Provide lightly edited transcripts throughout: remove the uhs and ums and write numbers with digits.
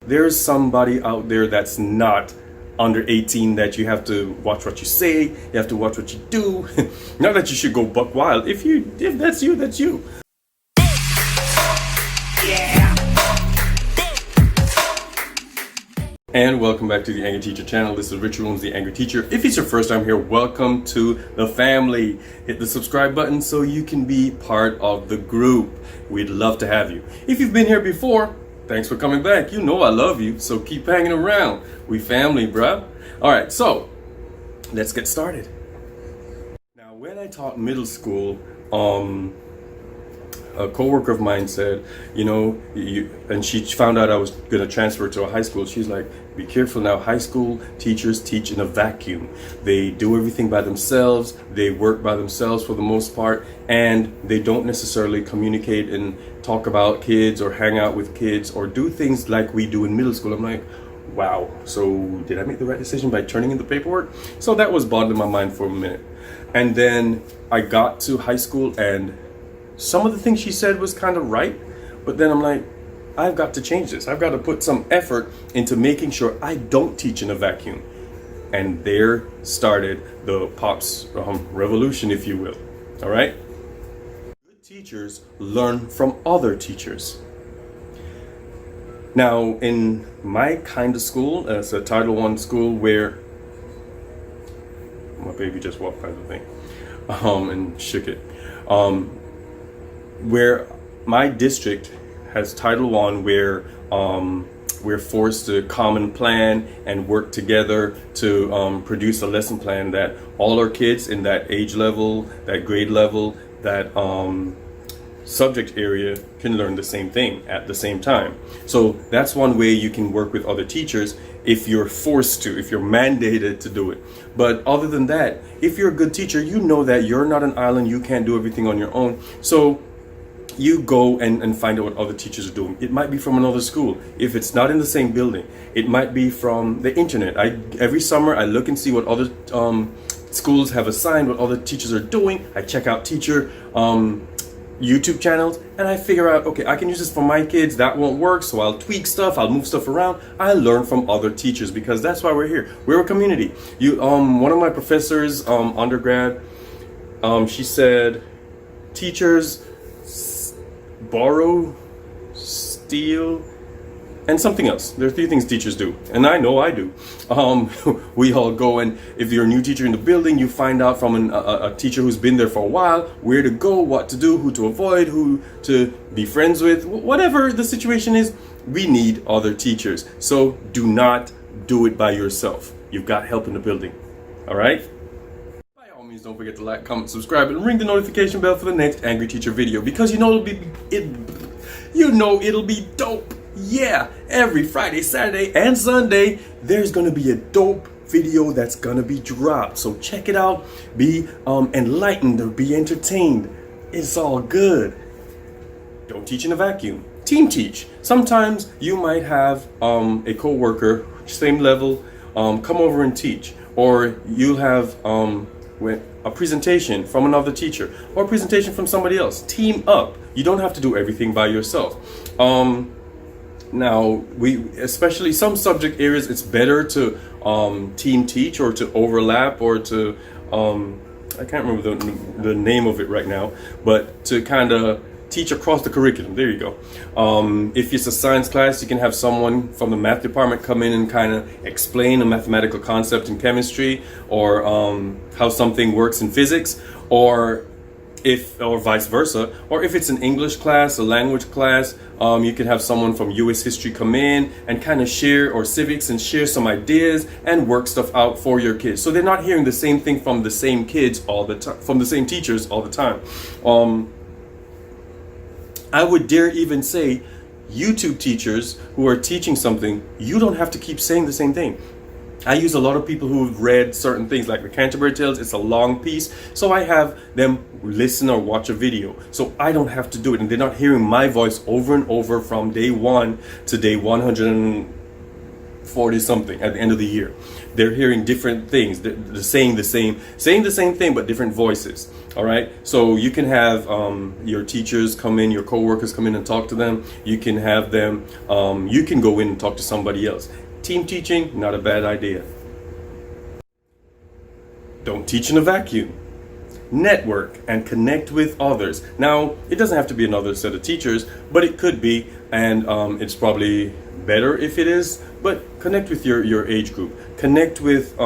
there's somebody out there that's not under 18 that you have to watch what you say, you have to watch what you do. Not that you should go buck wild. If that's you, that's you. And welcome back to the Angry Teacher channel. This is Richard Williams, the Angry Teacher. If it's your first time here, welcome to the family. Hit the subscribe button so you can be part of the group. We'd love to have you. If you've been here before, thanks for coming back. You know I love you, so keep hanging around. We family, bruh. All right, so let's get started. Now, when I taught middle school, a coworker of mine said, and she found out I was going to transfer to a high school. She's like, be careful now. High school teachers teach in a vacuum. They do everything by themselves. They work by themselves for the most part, and they don't necessarily communicate and talk about kids or hang out with kids or do things like we do in middle school. I'm like, wow. So did I make the right decision by turning in the paperwork? So that was bothering my mind for a minute. And then I got to high school, and some of the things she said was kind of right, but then I'm like, I've got to change this. I've got to put some effort into making sure I don't teach in a vacuum. And there started the POPs revolution, if you will. All right? Good teachers learn from other teachers. Now, in my kind of school, it's a Title I school where my baby just walked by the thing and shook it. Where my district has Title I, where we're forced to common plan and work together to produce a lesson plan that all our kids in that age level, that grade level, that subject area can learn the same thing at the same time. So that's one way you can work with other teachers if you're forced to, if you're mandated to do it. But other than that, if you're a good teacher, you know that you're not an island, you can't do everything on your own. So you go and find out what other teachers are doing. It might be from another school. If it's not in the same building, it might be from the internet. Every summer I look and see what other schools have assigned, what other teachers are doing. I check out teacher YouTube channels, and I figure out, okay, I can use this for my kids. That won't work, so I'll tweak stuff, I'll move stuff around. I learn from other teachers because that's why we're here. We're a community. One of my professors, undergrad, she said, teachers borrow, steal, and something else. There are 3 things teachers do, and I know I do. We all go, and if you're a new teacher in the building, you find out from a teacher who's been there for a while where to go, what to do, who to avoid, who to be friends with. Whatever the situation is, we need other teachers. So do not do it by yourself. You've got help in the building. All right? Don't forget to like, comment, subscribe, and ring the notification bell for the next Angry Teacher video, because it'll be dope. Yeah, every Friday, Saturday, and Sunday there's gonna be a dope video that's gonna be dropped. So check it out. Be enlightened or be entertained. It's all good. Don't teach in a vacuum. Team teach. Sometimes you might have a co-worker, same level, come over and teach, or you'll have a presentation from another teacher or a presentation from somebody else. Team up. You don't have to do everything by yourself. Now, especially some subject areas, it's better to team teach or to overlap or to I can't remember the name of it right now, but to kind of teach across the curriculum. There you go. If it's a science class, you can have someone from the math department come in and kind of explain a mathematical concept in chemistry, or how something works in physics, or vice versa. Or if it's an English class, a language class, you can have someone from US history come in and kind of share, or civics, and share some ideas and work stuff out for your kids. So they're not hearing the same thing from the same kids all the time, from the same teachers all the time. I would dare even say YouTube teachers who are teaching something, you don't have to keep saying the same thing. I use a lot of people who've read certain things like the Canterbury Tales. It's a long piece, so I have them listen or watch a video, so I don't have to do it, and they're not hearing my voice over and over from day 1 to day 140 something at the end of the year. They're hearing different things. They're saying the same thing, but different voices. All right, so you can have your teachers come in, your coworkers come in and talk to them. You can have them, you can go in and talk to somebody else. Team teaching, not a bad idea. Don't teach in a vacuum. Network and connect with others. Now, it doesn't have to be another set of teachers, but it could be, and it's probably better if it is, but connect with your age group. Connect with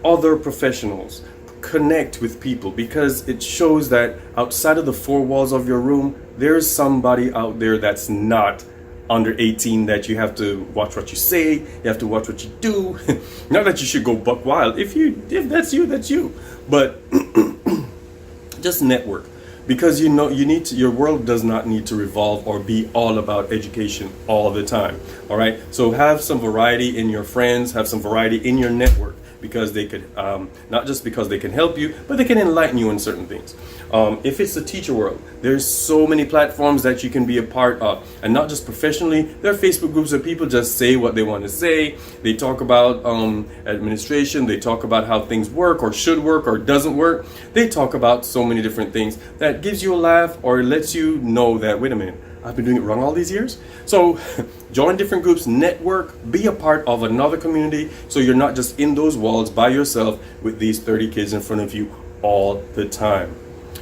other professionals. Connect with people, because it shows that outside of the four walls of your room, there's somebody out there that's not under 18 that you have to watch what you say, you have to watch what you do. Not that you should go buck wild. If that's you, that's you. But just network, because you need to, your world does not need to revolve or be all about education all the time. All right, so have some variety in your friends, have some variety in your network, because they could, not just because they can help you, but they can enlighten you in certain things. If it's the teacher world, there's so many platforms that you can be a part of, and not just professionally. There are Facebook groups where people just say what they want to say. They talk about administration, they talk about how things work or should work or doesn't work. They talk about so many different things that gives you a laugh or lets you know that, wait a minute, I've been doing it wrong all these years. So join different groups, network, be a part of another community, so you're not just in those walls by yourself with these 30 kids in front of you all the time.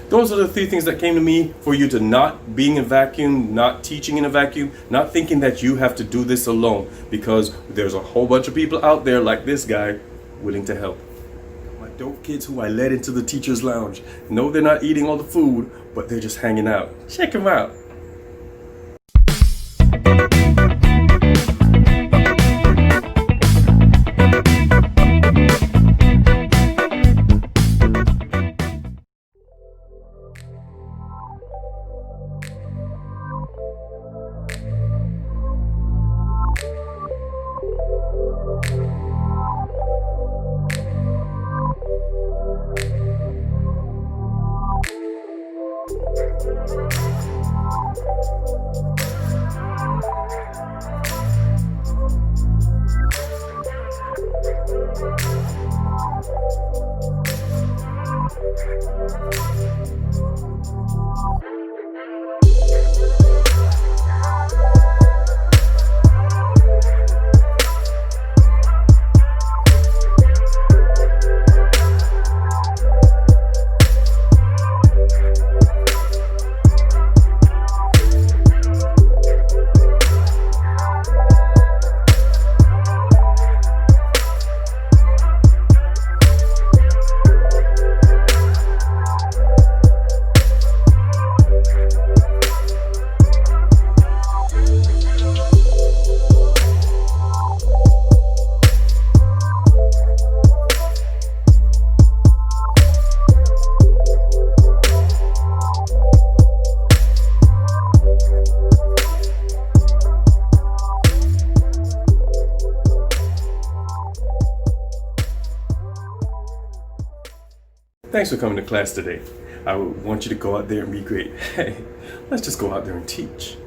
Those are the three things that came to me for you to not being in a vacuum, not teaching in a vacuum, not thinking that you have to do this alone, because there's a whole bunch of people out there like this guy willing to help. My dope kids who I led into the teacher's lounge. No, they're not eating all the food, but they're just hanging out. Check them out. Thanks for coming to class today. I want you to go out there and be great. Hey, let's just go out there and teach.